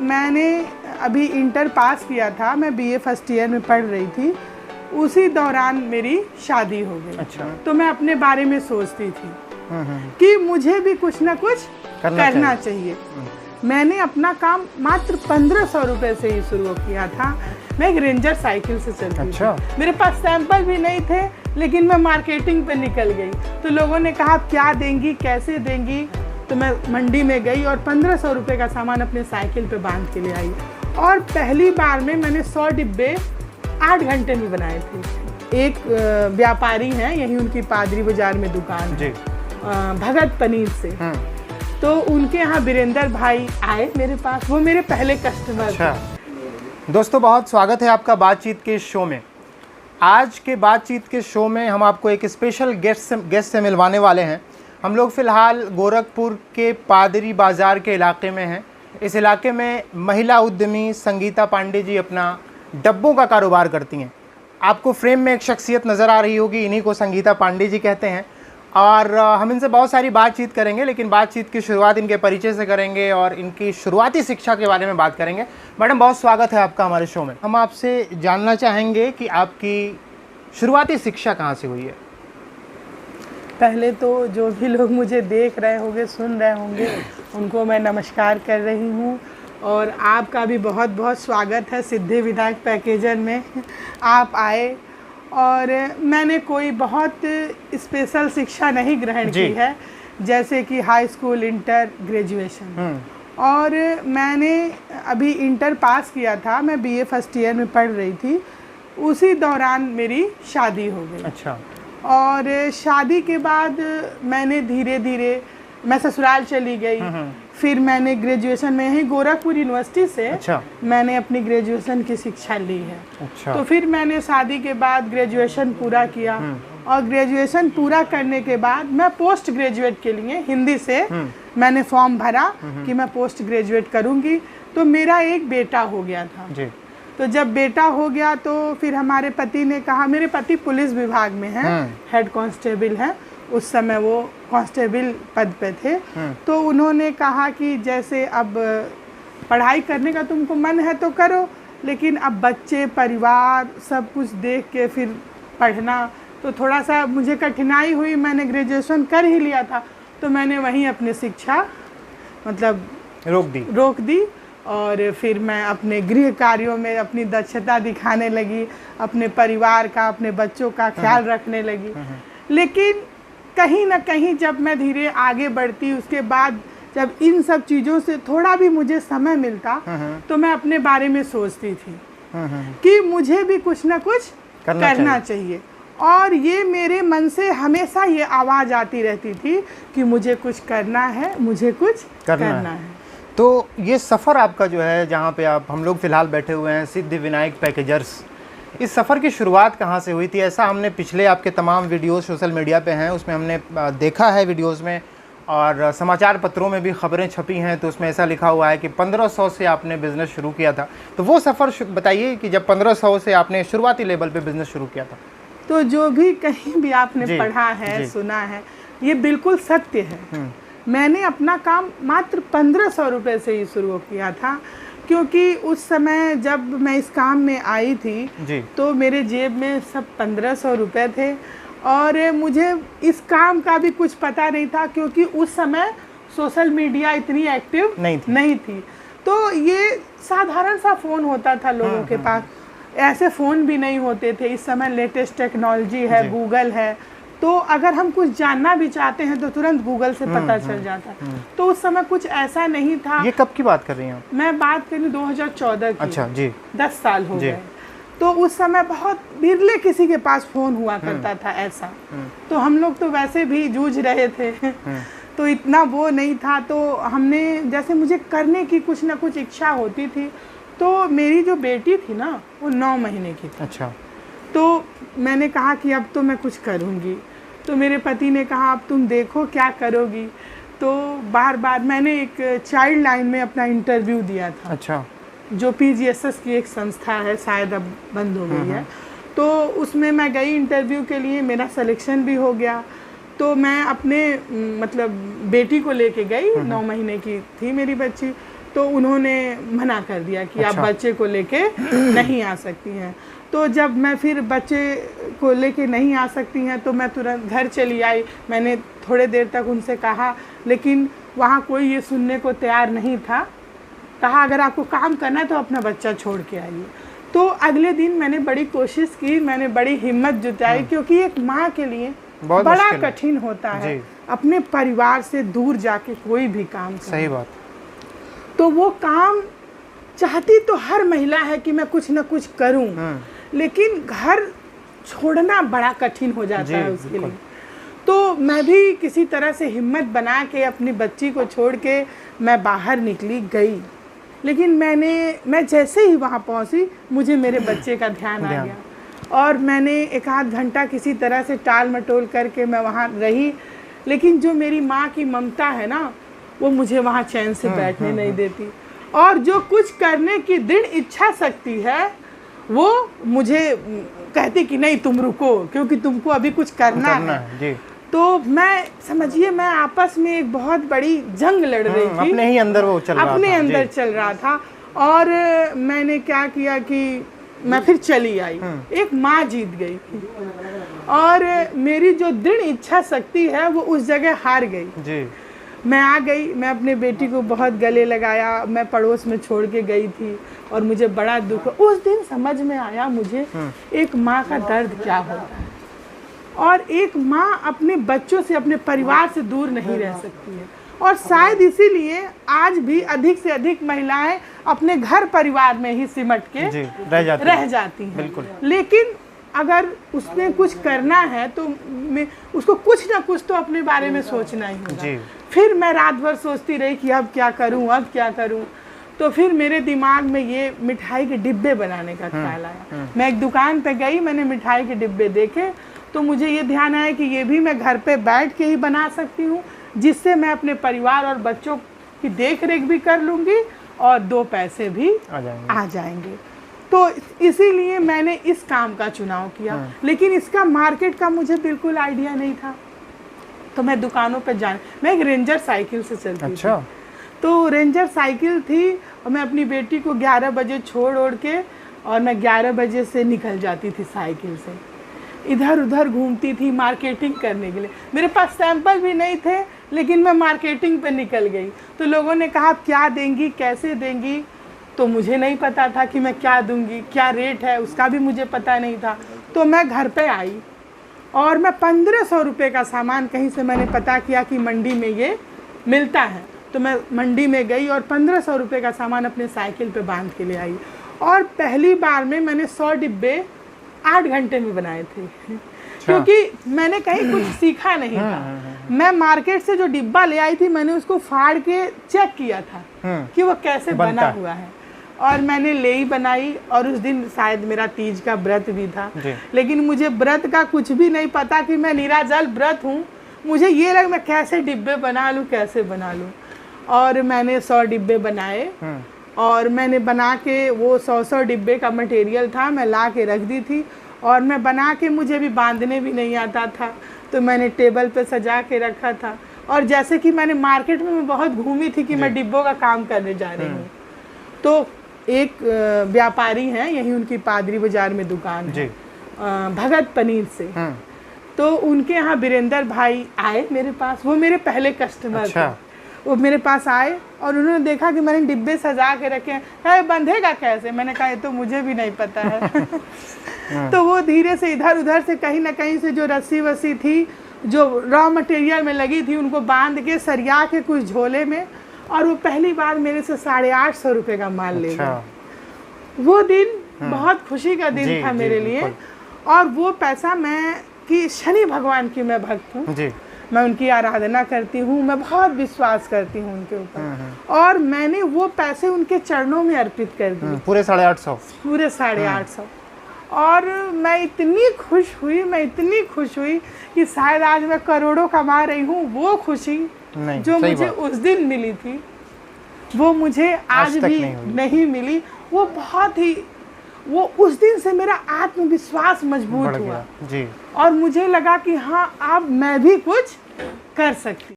मैंने अभी inter pass किया था, मैं बीए फर्स्ट ईयर में पढ़ रही थी, उसी दौरान मेरी शादी हो गई। अच्छा। तो मैं अपने बारे में सोचती थी कि मुझे भी कुछ ना कुछ करना चाहिए। मैंने अपना काम मात्र 1500 रुपये से ही शुरू किया था। मैं एक रेंजर साइकिल से चलती थी। मेरे पास सैंपल भी नहीं थे, लेकिन मैं मार्केटिंग पे निकल गई। तो लोगों ने कहा क्या देंगी, कैसे देंगी, तो मैं मंडी में गई और 1500 रुपये का सामान अपने साइकिल पे बांध के ले आई। और पहली बार में मैंने 100 डिब्बे 8 घंटे में बनाए थे। एक व्यापारी हैं, यही उनकी पादरी बाजार में दुकान है, भगत पनीर से। तो उनके यहाँ वीरेंद्र भाई आए मेरे पास, वो मेरे पहले कस्टमर थे। दोस्तों, बहुत स्वागत है आपका बातचीत के शो में। आज के बातचीत के शो में हम आपको एक स्पेशल गेस्ट से मिलवाने वाले हैं। हम लोग फ़िलहाल गोरखपुर के पादरी बाज़ार के इलाके में हैं। इस इलाके में महिला उद्यमी संगीता पांडे जी अपना डब्बों का कारोबार करती हैं। आपको फ्रेम में एक शख्सियत नज़र आ रही होगी, इन्हीं को संगीता पांडे जी कहते हैं। और हम इनसे बहुत सारी बातचीत करेंगे, लेकिन बातचीत की शुरुआत इनके परिचय से करेंगे और इनकी शुरुआती शिक्षा के बारे में बात करेंगे। मैडम, बहुत स्वागत है आपका हमारे शो में। हम आपसे जानना चाहेंगे कि आपकी शुरुआती शिक्षा कहाँ से हुई है? पहले तो जो भी लोग मुझे देख रहे होंगे, सुन रहे होंगे, उनको मैं नमस्कार कर रही हूँ। और आपका भी बहुत बहुत स्वागत है सिद्धि विनायक पैकेजर में। आप आए और मैंने कोई बहुत स्पेशल शिक्षा नहीं ग्रहण की है, जैसे कि हाई स्कूल, इंटर, ग्रेजुएशन। और मैंने अभी इंटर पास किया था, मैं बीए फर्स्ट ईयर में पढ़ रही थी, उसी दौरान मेरी शादी हो गई। अच्छा। और शादी के बाद मैंने धीरे धीरे मैं ससुराल चली गई। फिर मैंने ग्रेजुएशन में ही गोरखपुर यूनिवर्सिटी से मैंने अपनी ग्रेजुएशन की शिक्षा ली है। अच्छा। तो फिर मैंने शादी के बाद ग्रेजुएशन पूरा किया और ग्रेजुएशन पूरा करने के बाद मैं पोस्ट ग्रेजुएट के लिए हिंदी से मैंने फॉर्म भरा कि मैं पोस्ट ग्रेजुएट करूँगी। तो मेरा एक बेटा हो गया था जी। तो जब बेटा हो गया तो फिर हमारे पति ने कहा, मेरे पति पुलिस विभाग में हैं, हेड कांस्टेबल हैं, उस समय वो कांस्टेबल पद पे थे। तो उन्होंने कहा कि जैसे अब पढ़ाई करने का तुमको मन है तो करो, लेकिन अब बच्चे, परिवार सब कुछ देख के फिर पढ़ना, तो थोड़ा सा मुझे कठिनाई हुई। मैंने ग्रेजुएशन कर ही लिया था, तो मैंने वहीं अपनी शिक्षा मतलब रोक दी और फिर मैं अपने गृह कार्यों में अपनी दक्षता दिखाने लगी, अपने परिवार का, अपने बच्चों का ख्याल रखने लगी। लेकिन कहीं ना कहीं जब मैं धीरे आगे बढ़ती, उसके बाद जब इन सब चीज़ों से थोड़ा भी मुझे समय मिलता, तो मैं अपने बारे में सोचती थी कि मुझे भी कुछ ना कुछ करना चाहिए। और ये मेरे मन से हमेशा ये आवाज़ आती रहती थी कि मुझे कुछ करना है, मुझे कुछ करना है। तो ये सफ़र आपका जो है, जहाँ पे हम लोग फ़िलहाल बैठे हुए हैं, सिद्धि विनायक पैकेजर्स, इस सफ़र की शुरुआत कहाँ से हुई थी? ऐसा हमने पिछले आपके तमाम वीडियोस सोशल मीडिया पे हैं, उसमें हमने देखा है वीडियोस में, और समाचार पत्रों में भी खबरें छपी हैं, तो उसमें ऐसा लिखा हुआ है कि 1500 से आपने बिज़नेस शुरू किया था। तो वो सफ़र बताइए कि जब 1500 से आपने शुरुआती लेवल पे बिज़नेस शुरू किया था। तो जो भी कहीं भी आपने पढ़ा है, सुना है, ये बिल्कुल सत्य है। मैंने अपना काम मात्र 1500 रुपये से ही शुरू किया था, क्योंकि उस समय जब मैं इस काम में आई थी तो मेरे जेब में सब 1500 रुपये थे और मुझे इस काम का भी कुछ पता नहीं था, क्योंकि उस समय सोशल मीडिया इतनी एक्टिव नहीं थी। तो ये साधारण सा फ़ोन होता था लोगों के पास, ऐसे फ़ोन भी नहीं होते थे। इस समय लेटेस्ट टेक्नोलॉजी है, गूगल है, तो अगर हम कुछ जानना भी चाहते हैं तो तुरंत गूगल से पता चल जाता है। तो उस समय कुछ ऐसा नहीं था। ये कब की बात कर रही हैं आप? मैं बात कर रही 2014 की। अच्छा जी। 10 साल हो गए। तो उस समय बहुत बिरले किसी के पास फ़ोन हुआ करता था ऐसा। तो हम लोग तो वैसे भी जूझ रहे थे तो इतना वो नहीं था। तो हमने, जैसे मुझे करने की कुछ ना कुछ इच्छा होती थी, तो मेरी जो बेटी थी ना, वो 9 महीने की थी। अच्छा। तो मैंने कहा कि अब तो मैं कुछ करूँगी। तो मेरे पति ने कहा अब तुम देखो क्या करोगी। तो बार बार मैंने एक चाइल्ड लाइन में अपना इंटरव्यू दिया था। अच्छा। जो पीजीएसएस की एक संस्था है, शायद अब बंद हो गई है। तो उसमें मैं गई इंटरव्यू के लिए, मेरा सिलेक्शन भी हो गया। तो मैं अपने मतलब बेटी को लेके गई, 9 महीने की थी मेरी बच्ची। तो उन्होंने मना कर दिया कि आप बच्चे को लेके नहीं आ सकती हैं। तो जब मैं फिर बच्चे को लेके नहीं आ सकती हैं तो मैं तुरंत घर चली आई। मैंने थोड़े देर तक उनसे कहा, लेकिन वहाँ कोई ये सुनने को तैयार नहीं था। कहा अगर आपको काम करना है तो अपना बच्चा छोड़ के आइए। तो अगले दिन मैंने बड़ी कोशिश की, मैंने बड़ी हिम्मत जुटाई, क्योंकि एक माँ के लिए बड़ा कठिन होता है अपने परिवार से दूर जाके कोई भी काम करना। सही बात। तो वो काम चाहती तो हर महिला है कि मैं कुछ ना कुछ करूं, लेकिन घर छोड़ना बड़ा कठिन हो जाता है उसके लिए। तो मैं भी किसी तरह से हिम्मत बना के अपनी बच्ची को छोड़ के मैं बाहर निकली गई। लेकिन मैं जैसे ही वहाँ पहुँची मुझे मेरे बच्चे का ध्यान आ गया और मैंने एक आध घंटा किसी तरह से टाल मटोल करके मैं वहाँ रही। लेकिन जो मेरी माँ की ममता है ना, वो मुझे वहाँ चैन से बैठने नहीं देती, और जो कुछ करने की दृढ़ इच्छा शक्ति है वो मुझे कहती कि नहीं तुम रुको, क्योंकि तुमको अभी कुछ करना है। जी। तो मैं समझिए मैं आपस में एक बहुत बड़ी जंग लड़ रही थी, अपने ही अंदर वो चल रहा था, अपने अंदर चल रहा था। और मैंने क्या किया कि मैं फिर चली आई। एक माँ जीत गई और मेरी जो दृढ़ इच्छा शक्ति है वो उस जगह हार गई। जी। मैं आ गई, मैं अपने बेटी को बहुत गले लगाया, मैं पड़ोस में छोड़ के गई थी और मुझे बड़ा दुख। उस दिन समझ में आया मुझे एक माँ का दर्द क्या होता है, और एक माँ अपने बच्चों से, अपने परिवार से दूर नहीं रह सकती है। और शायद इसीलिए आज भी अधिक से अधिक महिलाएं अपने घर परिवार में ही सिमट के रह जाती हैं। बिल्कुल। लेकिन अगर उसने कुछ करना है तो उसको कुछ ना कुछ तो अपने बारे में सोचना ही होगा। फिर मैं रात भर सोचती रही कि अब क्या करूं, अब क्या करूं। तो फिर मेरे दिमाग में ये मिठाई के डिब्बे बनाने का ख्याल आया। मैं एक दुकान पे गई, मैंने मिठाई के डिब्बे देखे तो मुझे ये ध्यान आया कि ये भी मैं घर पे बैठ के ही बना सकती हूँ, जिससे मैं अपने परिवार और बच्चों की देख रेख भी कर लूँगी और 2 पैसे भी आ जाएंगे। तो इसीलिए मैंने इस काम का चुनाव किया। लेकिन इसका मार्केट का मुझे बिल्कुल आइडिया नहीं था। तो मैं दुकानों पर मैं एक रेंजर साइकिल से चलती थी। तो रेंजर साइकिल थी और मैं अपनी बेटी को 11 बजे छोड़ ओढ़ के और मैं 11 बजे से निकल जाती थी साइकिल से। इधर उधर घूमती थी मार्केटिंग करने के लिए। मेरे पास सैंपल भी नहीं थे, लेकिन मैं मार्केटिंग पे निकल गई। तो लोगों ने कहा आप क्या देंगी, कैसे देंगी, तो मुझे नहीं पता था कि मैं क्या दूंगी, क्या रेट है उसका भी मुझे पता नहीं था। तो मैं घर पे आई और मैं 1500 रुपये का सामान कहीं से मैंने पता किया कि मंडी में ये मिलता है। तो मैं मंडी में गई और 1500 रुपये का सामान अपने साइकिल पे बांध के ले आई। और पहली बार में मैंने 100 डिब्बे 8 घंटे में बनाए थे, क्योंकि मैंने कहीं कुछ सीखा नहीं था। मैं मार्केट से जो डिब्बा ले आई थी मैंने उसको फाड़ के चेक किया था कि वो कैसे बना हुआ है, और मैंने ले ही बनाई। और उस दिन शायद मेरा तीज का व्रत भी था, लेकिन मुझे व्रत का कुछ भी नहीं पता कि मैं निराजल व्रत हूँ। मुझे ये लगा मैं कैसे डिब्बे बना लूँ, कैसे बना लूँ। और मैंने 100 डिब्बे बनाए और मैंने बना के वो 100 डिब्बे का मटेरियल था, मैं ला के रख दी थी। और मैं बना के मुझे भी बांधने भी नहीं आता था, तो मैंने टेबल पे सजा के रखा था। और जैसे कि मैंने मार्केट में मैं बहुत घूमी थी कि मैं डिब्बों का काम करने जा रही हूँ। तो एक व्यापारी हैं, यहीं उनकी पादरी बाजार में दुकान है, भगत पनीर से। तो उनके यहाँ वीरेंद्र भाई आए मेरे पास, वो मेरे पहले कस्टमर थे। वो मेरे पास आए और उन्होंने देखा कि मैंने डिब्बे सजा के रखे हैं। कहा बंधेगा कैसे? मैंने कहा ये तो मुझे भी नहीं पता है। तो वो धीरे से इधर उधर से कहीं ना कहीं से जो रस्सी वस्सी थी जो रॉ मटेरियल में लगी थी उनको बांध के सरिया के कुछ झोले में, और वो पहली बार मेरे से 850 रुपये का माल ले गए। वो दिन बहुत खुशी का दिन था मेरे लिए। और वो पैसा कि शनि भगवान की मैं भक्त हूँ, मैं उनकी आराधना करती हूँ, मैं बहुत विश्वास करती हूँ उनके ऊपर। और मैंने वो पैसे उनके चरणों में अर्पित कर दिए, पूरे 850, पूरे 850। और मैं इतनी खुश हुई कि शायद आज मैं करोड़ों कमा रही हूँ। वो खुशी जो मुझे उस दिन मिली थी वो मुझे आज भी नहीं मिली। वो उस दिन से मेरा आत्मविश्वास मजबूत हुआ जी। और मुझे लगा कि हाँ अब मैं भी कुछ कर सकती